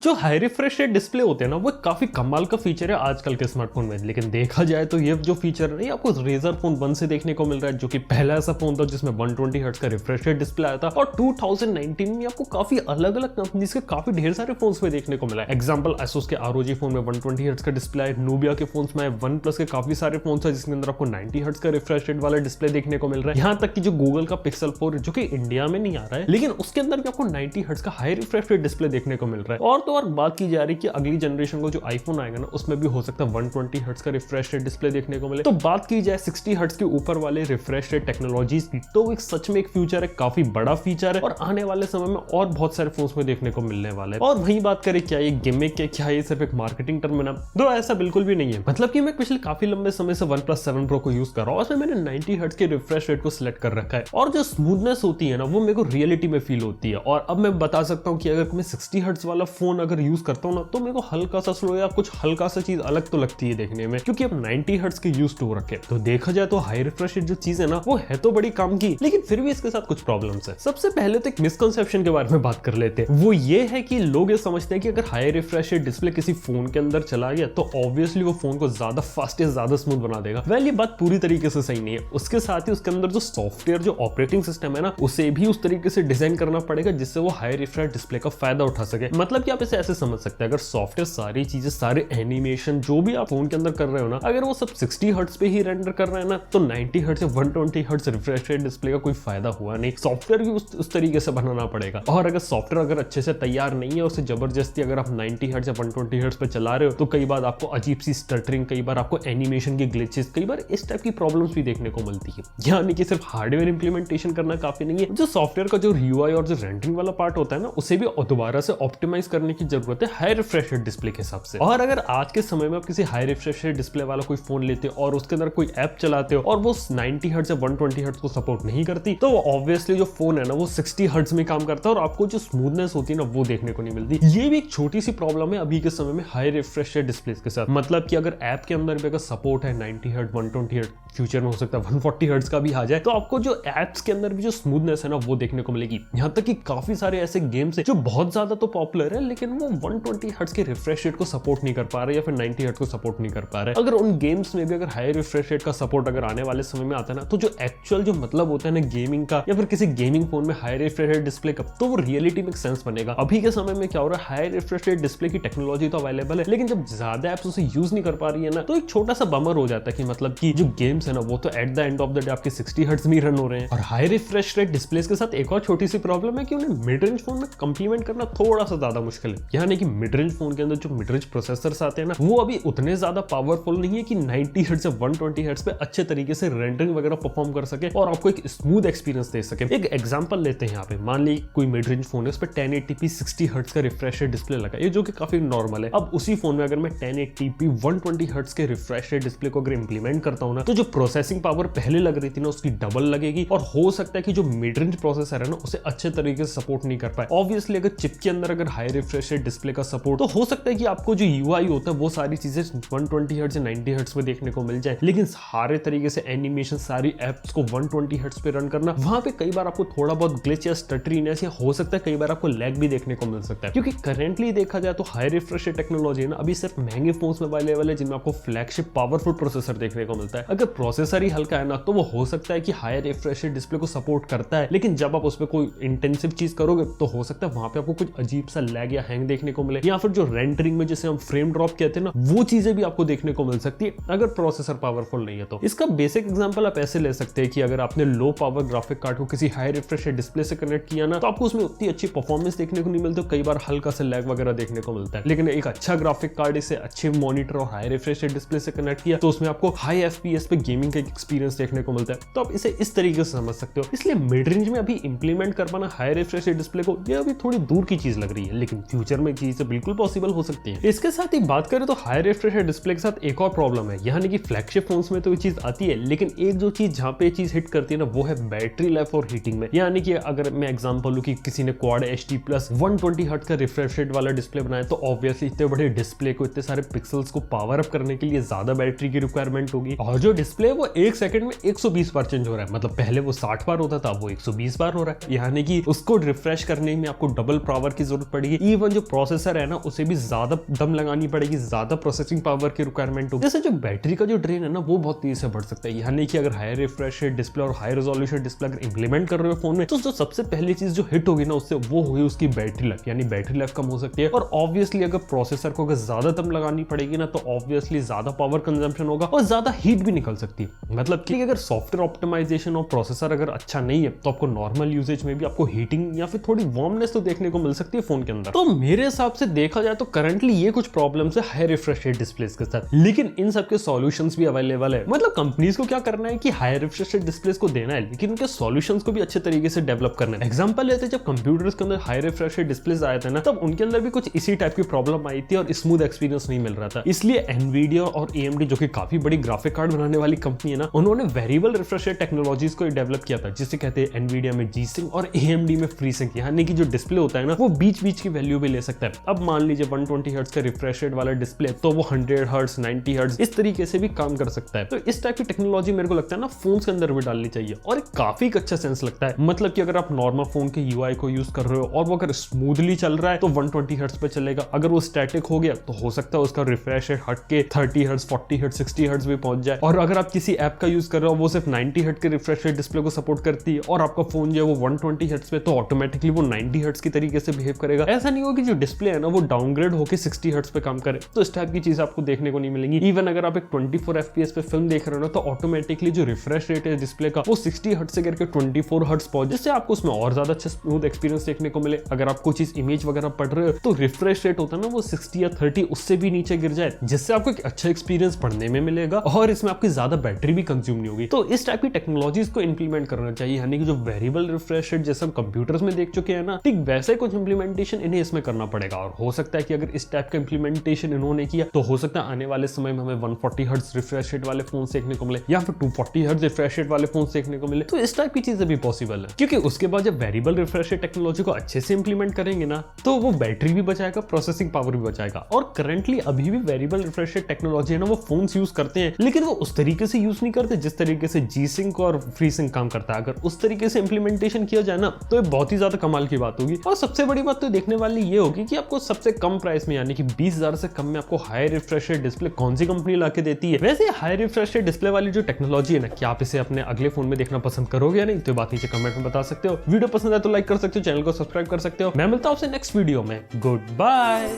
जो high refresh rate display होते हैं ना वो काफी कमाल का फीचर है आजकल के स्मार्टफोन में। लेकिन देखा जाए तो ये जो फीचर है आपको रेजर फोन 1 से देखने को मिल रहा है, जो कि पहला ऐसा फोन था जिसमें 120 हर्ट्ज का रिफ्रेश रेट डिस्प्ले आया था। और 2019 में आपको काफी अलग अलग कंपनीज के काफी ढेर सारे फोन्स में देखने को मिला है। एग्जांपल एसोस के ROG फोन में 120 हर्ट्ज का डिस्प्ले है, नूबिया के फोन्स में वन प्लस के काफी सारे फोन्स है जिसके अंदर आपको 90 हर्ट्ज का रिफ्रेश रेट वाला डिस्प्ले देखने को मिल रहा है। यहाँ तक कि जो गूगल का पिक्सल 4 जो कि इंडिया में नहीं आ रहा है, लेकिन उसके अंदर भी आपको 90 हर्ट्ज का हाई रिफ्रेश रेट डिस्प्ले देखने को मिल रहा है। और तो और बात की जा कि अगली जनरेशन को जो आईफोन आएगा ना उसमें भी हो सकता है 120 हर्ट्ज का रिफ्रेश रेट डिस्प्ले देखने को मिले। तो बात की जाए 60 हर्ट्ज के ऊपर वाले रिफ्रेश रेट टेक्नोलॉजीज की, तो एक सच में एक फ्यूचर है, काफी बड़ा फीचर है और आने वाले समय में और बहुत सारे फोन्स में देखने को मिलने वाला है। और वही बात करें क्या ये गिमिक है, क्या ये सिर्फ एक मार्केटिंग टर्म है ना, तो ऐसा बिल्कुल भी नहीं है। मतलब कि मैं पिछले काफी लंबे समय से OnePlus 7 Pro को यूज कर रहा हूं, उसमें मैंने 90 हर्ट्ज के रिफ्रेश रेट को सिलेक्ट कर रखा है और जो स्मूथनेस होती है ना वो मेरे को रियलिटी में फील होती है। और अब मैं बता सकता हूं कि अगर मैं 60 हर्ट्ज वाला फोन अगर यूज करता हूं ना तो मेरे को हल्का सा स्लो या कुछ हल्का सा चीज अलग तो लगती है देखने में, क्योंकि अब 90 हर्ट्ज के यूज टू रखे। तो देखा जाए तो हाई रिफ्रेश रेट जो चीज है ना वो है तो बड़ी काम की, लेकिन फिर भी इसके साथ कुछ प्रॉब्लम्स है। सबसे पहले तो एक मिसकंसेप्शन के बारे में बात कर लेते हैं। वो ये है कि लोग ये समझते हैं कि अगर हाई रिफ्रेश रेट डिस्प्ले किसी फोन के अंदर चला गया तो ऑब्वियसली वो फोन को ज्यादा फास्ट या ज्यादा स्मूथ बना देगा। वेल ये बात पूरी तरीके से सही नहीं है। उसके साथ ही उसके अंदर जो सॉफ्टवेयर जो ऑपरेटिंग सिस्टम है ना उसे भी उस तरीके से डिजाइन करना पड़ेगा जिससे वो हाई रिफ्रेश डिस्प्ले का फायदा उठा सके। मतलब कि आप इसे ऐसे समझ सकते हैं, अगर सॉफ्टवेयर सारी चीजें सारे एनिमेशन जो भी आप फोन के अंदर कर रहे हो ना, अगर वो सब 60 हर्ट्ज पे ही रेंडर कर रहे हैं ना तो 90 हर्ट्ज या 120 हर्ट्ज रिफ्रेश रेट डिस्प्ले का कोई फायदा हुआ नहीं। सॉफ्टवेयर भी उस तरीके से बनाना पड़ेगा। और अगर सॉफ्टवेयर अगर अच्छे से तैयार नहीं है, उसे जबरदस्ती अगर आप 90 हर्ट्ज या 120 हर्ट्ज पे चला रहे हो तो कई बार आपको अजीब सी स्टटरिंग, कई बार आपको एनिमेशन के ग्लिचेस, कई बार इस टाइप की प्रॉब्लम्स भी देखने को मिलती है। यानी कि सिर्फ हार्डवेयर इंप्लीमेंटेशन करना काफी नहीं है, जो सॉफ्टवेयर का जो UI और जो रेंडरिंग वाला पार्ट होता है ना उसे भी दोबारा से ऑप्टिमाइज करने की जरूरत है हाई रिफ्रेश रेट डिस्प्ले के हिसाब से। और अगर आज के समय में आप किसी हाई रिफ्रेश रेट डिस्प्ले वाला कोई फोन लेते हो और उसके अंदर कोई ऐप चलाते हो और वो 90 हर्ट्ज या 120 हर्ट्ज को सपोर्ट नहीं करती, तो ऑब्वियसली जो फोन है ना वो 60 हर्ट्ज में काम करता है और आपको जो स्मूथनेस होती है ना वो देखने को नहीं मिलती। ये भी एक छोटी सी प्रॉब्लम है अभी के समय में हाई रिफ्रेश रेट डिस्प्ले के साथ। मतलब कि अगर ऐप के अंदर भी अगर सपोर्ट है 90 हर्ट्ज 120 हर्ट्ज, फ्यूचर में हो सकता है 140 हर्ट्ज का भी आ जाए, तो आपको जो एप्स के अंदर भी जो स्मूथनेस है ना वो देखने को मिलेगी। यहाँ तक कि काफी सारे ऐसे गेम्स है जो बहुत ज्यादा तो पॉपुलर है लेकिन वो 120 हर्ट्ज के रिफ्रेश रेट को सपोर्ट नहीं कर पा रहे या फिर 90 हर्ट्ज को सपोर्ट नहीं कर पा रहे। अगर उन गेम्स में भी अगर हाई रिफ्रेश रेट का सपोर्ट अगर आने वाले समय में आता है ना, तो जो एक्चुअल जो मतलब होता है ना गेमिंग का या फिर किसी गेमिंग फोन में हाई रिफ्रेश रेट डिस्प्ले का, तो वो रियलिटी में सेंस बनेगा। अभी के समय में क्या हो रहा है, हाई रिफ्रेश रेट डिस्प्ले की टेक्नोलॉजी तो अवेलेबल है लेकिन जब ज्यादा एप्स उसे यूज नहीं कर पा रही है ना, तो एक छोटा सा बमर हो जाता है कि मतलब कि जो गेम्स है ना वो तो at the end of the day आपके 60 हर्ट्ज में रन हो रहे हैं। और हाई रिफ्रेश रेट डिस्प्ले के साथ एक और छोटी सी प्रॉब्लम है कि उन्हें मिड रेंज फोन में कंप्लीमेंट करना थोड़ा सा ज्यादा मुश्किल है। यानी कि मिड रेंज फोन के अंदर जो मिड रेंज प्रोसेसर्स आते हैं ना वो अभी उतने ज्यादा पावरफुल नहीं है कि 90 हर्ट्ज से 120 हर्ट्ज पे अच्छे तरीके से रेंडरिंग वगैरह परफॉर्म कर सके और आपको एक स्मूथ एक्सपीरियंस दे सके। एक एग्जांपल लेते हैं यहाँ पे, मान ली कोई मिड रेंज फोन है, उस पर 1080p 60 हर्ट्ज का रिफ्रेश रेट डिस्प्ले लगा, ये जो कि काफी नॉर्मल है। अब उसी फोन में अगर मैं 1080p 120 हर्ट्ज के रिफ्रेश रेट डिस्प्ले को अगर इंप्लीमेंट करता हूं ना, तो जो प्रोसेसिंग पावर पहले लग रही थी ना उसकी डबल लगेगी और हो सकता है कि जो मिड रेंज प्रोसेसर है ना उसे अच्छे तरीके से सपोर्ट नहीं कर पाए। ऑब्वियसली अगर चिप के अंदर अगर हाई रिफ्रेश रेट डिस्प्ले का सपोर्ट, तो हो सकता है कि आपको जो UI होता है वो सारी चीजें 120 हर्ट्ज से 90 हर्ट्ज में देखने को मिल जाए, लेकिन सारे तरीके से एनिमेशन सारी एप्स को 120 हर्ट्ज पे रन करना, वहां पे कई बार आपको थोड़ा बहुत ग्लिच या स्टटरीनेस या हो सकता है कई बार आपको लैग भी देखने को मिल सकता है। क्योंकि करेंटली देखा जाए तो हाई रिफ्रेश रेट टेक्नोलॉजी है ना अभी सिर्फ महंगे फोन्स में अवेलेबल है जिनमें आपको फ्लैगशिप पावरफुल प्रोसेसर देखने को मिलता है। अगर प्रोसेसर ही हल्का है ना तो वो हो सकता है कि हाई रिफ्रेश रेट डिस्प्ले को सपोर्ट करता है, लेकिन जब आप उसमें कोई इंटेंसिव चीज करोगे तो हो सकता है वहां पे आपको कुछ अजीब सा लैग या हैंग देखने को मिले, या फिर जो रेंडरिंग में जैसे हम फ्रेम ड्रॉप कहते हैं ना वो चीजें भी आपको देखने को मिल सकती है अगर प्रोसेसर पावरफुल नहीं है तो। इसका बेसिक एग्जांपल आप ऐसे ले सकते हैं कि अगर आपने लो पावर ग्राफिक कार्ड को किसी हाई रिफ्रेश रेट डिस्प्ले से कनेक्ट किया ना तो आपको उसमें उतनी अच्छी परफॉर्मेंस देखने को नहीं मिलती, कई बार हल्का सा लैग वगैरह देखने को मिलता है। लेकिन एक अच्छा ग्राफिक कार्ड इसे अच्छे मॉनिटर और हाई रिफ्रेश रेट डिस्प्ले से कनेक्ट किया तो उसमें आपको हाई FPS पे गेमिंग का एक्सपीरियंस देखने को मिलता है। तो आप इसे इस तरीके से समझ सकते हो। इसलिए मिड रेंज में अभी इंप्लीमेंट कर पाना हाई रिफ्रेश रेट डिस्प्ले को ये अभी थोड़ी दूर की चीज लग रही है, लेकिन फ्यूचर में चीजें बिल्कुल पॉसिबल हो सकती है। इसके साथ ही बात करें तो हाई रिफ्रेश रेट डिस्प्ले के साथ एक और प्रॉब्लम है, यानी कि फ्लैगशिप फोन्स में तो ये चीज आती है, लेकिन एक जो चीज जहां पे चीज हिट करती है ना वो है बैटरी लाइफ और हीटिंग में। यानी कि अगर मैं एग्जांपल लूं कि किसी ने क्वाड HD प्लस 120 हर्ट्ज का रिफ्रेश रेट वाला डिस्प्ले बनाया तो ऑब्वियसली इतने बड़े डिस्प्ले को, इतने सारे पिक्सल्स को पावर अप करने के लिए ज्यादा बैटरी की रिक्वायरमेंट होगी और जो डिस्प्ले डिस्प्ले वो 1 सेकंड में 120 बार चेंज हो रहा है। मतलब पहले वो 60 बार होता था, वो 120 बार हो रहा है। यानी कि उसको रिफ्रेश करने में आपको डबल पावर की जरूरत पड़ेगी। इवन जो प्रोसेसर है ना, उसे भी ज्यादा दम लगानी पड़ेगी, ज्यादा प्रोसेसिंग पावर की रिक्वायरमेंट होगी। जैसे जो बैटरी का जो ड्रेन है ना, वो बहुत तेजी से बढ़ सकता है। यानी कि अगर हाई रिफ्रेश रेट डिस्प्ले और हाई रेजोल्यूशन डिस्प्ले अगर इंप्लीमेंट कर रहे हो फोन में, तो जो सबसे पहली चीज जो हिट होगी ना उससे, वो होगी उसकी बैटरी लाइफ। यानी बैटरी लाइफ कम हो सकती है। और ऑब्वियसली अगर प्रोसेसर को अगर ज्यादा दम लगानी पड़ेगी ना, तो ऑब्वियसली ज्यादा पावर कंजम्पशन होगा और ज्यादा हीट भी निकल सकती है। मतलब कि अगर सॉफ्टवेयर ऑप्टिमाइजेशन और प्रोसेसर अगर अच्छा नहीं है, तो आपको नॉर्मल यूजेज में भी आपको हीटिंग या फिर थोड़ी वार्मनेस तो देखने को मिल सकती है फोन के अंदर। तो मेरे हिसाब से देखा जाए तो करंटली ये कुछ प्रॉब्लम्स है हाई रिफ्रेश रेट डिस्प्लेस के साथ, लेकिन इन सबके सॉल्यूशंस भी अवेलेबल है। मतलब कंपनीज को क्या करना है कि हाई रिफ्रेश रेट डिस्प्लेस को देना है, लेकिन उनके सॉल्यूशंस को भी अच्छे तरीके से डेवलप करना है। एग्जांपल लेते हैं, जब कंप्यूटर्स के अंदर हाई रिफ्रेश रेट डिस्प्लेस आए थे ना, तब उनके अंदर भी कुछ इसी टाइप की प्रॉब्लम आई थी और स्मूथ एक्सपीरियंस नहीं मिल रहा था। इसलिए एनवीडिया और AMD, जो कि काफी बड़ी ग्राफिक कार्ड बनाने वाली कंपनी है ना, उन्होंने वेरिएबल रिफ्रेश रेट टेक्नोलॉजीज को डेवलप किया था, जिसे कहते हैं एनवीडिया में G-Sync और AMD में FreeSync। यानी कि जो डिस्प्ले होता है ना, वो बीच बीच की वैल्यू भी ले सकता है। अब मान लीजिए 120 हर्ट्ज का रिफ्रेश रेट वाला डिस्प्ले, तो वो 100 हर्ट्ज 90 हर्ट्ज इस तरीके से भी काम कर सकता है। तो इस टाइप की टेक्नोलॉजी मेरे को लगता है ना फोन के अंदर भी डालनी चाहिए, और काफी अच्छा सेंस लगता है। मतलब कि अगर आप नॉर्मल फोन के UI को यूज कर रहे हो और वो अगर स्मूथली चल रहा है तो 120 हर्ट्ज पे चलेगा। अगर वो स्टैटिक हो गया तो हो सकता है उसका रिफ्रेश रेट हट के 30 हर्ट्ज 40 हर्ट्ज 60 हर्ट्ज भी पहुंच जाए। और अगर आप किसी ऐप का यूज कर रहे हो, वो सिर्फ 90 हर्ट्ज के रिफ्रेश रेट डिस्प्ले को सपोर्ट करती है, और आपका फोन जो है वो 120 हर्ट्ज पे, तो ऑटोमेटिकली वो 90 हर्ट्ज की तरीके से बिहेव करेगा। ऐसा नहीं होगा कि जो डिस्प्ले है ना वो डाउनग्रेड होकर 60 हर्ट्ज पे काम करे। तो इस टाइप की चीज आपको देखने को नहीं मिलेंगी। इवन अगर आप एक 24 FPS पे फिल्म देख रहे हो ना, तो ऑटोमेटिकली जो रिफ्रेश रेट है डिस्प्ले का, वो 60 हर्ट्ज से करके 24 हर्ट्ज पहुंच, जिससे आपको उसमें और ज्यादा अच्छा स्मूथ एक्सपीरियंस देखने को मिले। अगर आप कोई चीज इमेज वगैरह पढ़ रहे हो, तो रिफ्रेश रेट होता है ना वो 60 या 30 उससे भी नीचे गिर जाए, जिससे आपको एक अच्छा एक्सपीरियंस पढ़ने में मिलेगा और इसमें आपकी ज्यादा बैटरी भी कंज्यूम नहीं होगी। तो इस टाइप की टेक्नोलॉजीज को इंप्लीमेंट करना चाहिए। यानी कि जो वेरिएबल रिफ्रेश रेट जैसे हम कंप्यूटर्स में देख चुके हैं ना, ठीक वैसे कुछ इंप्लीमेंटेशन इन्हें इसमें करना पड़ेगा। और हो सकता है कि अगर इस टाइप का इंप्लीमेंटेशन इन्होंने किया, तो हो सकता है आने वाले समय में हमें 140 हर्ट्ज रिफ्रेश रेट वाले फोन देखने को मिले, या फिर 240 हर्ट्ज रिफ्रेश रेट वाले फोन देखने को मिले। तो इस टाइप की चीजें भी पॉसिबल है, क्योंकि उसके बाद जब वेरिएबल रिफ्रेश रेट टेक्नोलॉजी को अच्छे से इंप्लीमेंट करेंगे ना, तो वो बैटरी भी बचाएगा, प्रोसेसिंग पावर भी बचाएगा। और करंटली अभी भी वेरिएबल रिफ्रेश रेट टेक्नोलॉजी है ना, वो फोन्स यूज करते हैं, लेकिन वो उस तरीके से यूज नहीं करते जिस तरीके से G-Sync और FreeSync काम करता है। अगर उस तरीके से इंप्लीमेंटेशन किया जाए ना, तो ये बहुत ही ज्यादा कमाल की बात होगी। और सबसे बड़ी बात तो देखने वाली ये होगी कि आपको सबसे कम प्राइस में, यानी कि 20,000 से कम में आपको हाई रिफ्रेश रेट डिस्प्ले कौन सी कंपनी लाके देती है। वैसे हाई रिफ्रेश रेट डिस्प्ले वाली जो टेक्नोलॉजी है ना, क्या आप इसे अपने अगले फोन में देखना पसंद करोगे या नहीं, तो बात नीचे कमेंट में बता सकते हो। वीडियो पसंद है तो लाइक कर सकते हो, चैनल को सब्सक्राइब कर सकते हो। मैं मिलता हूं आपसे नेक्स्ट वीडियो में। Good bye.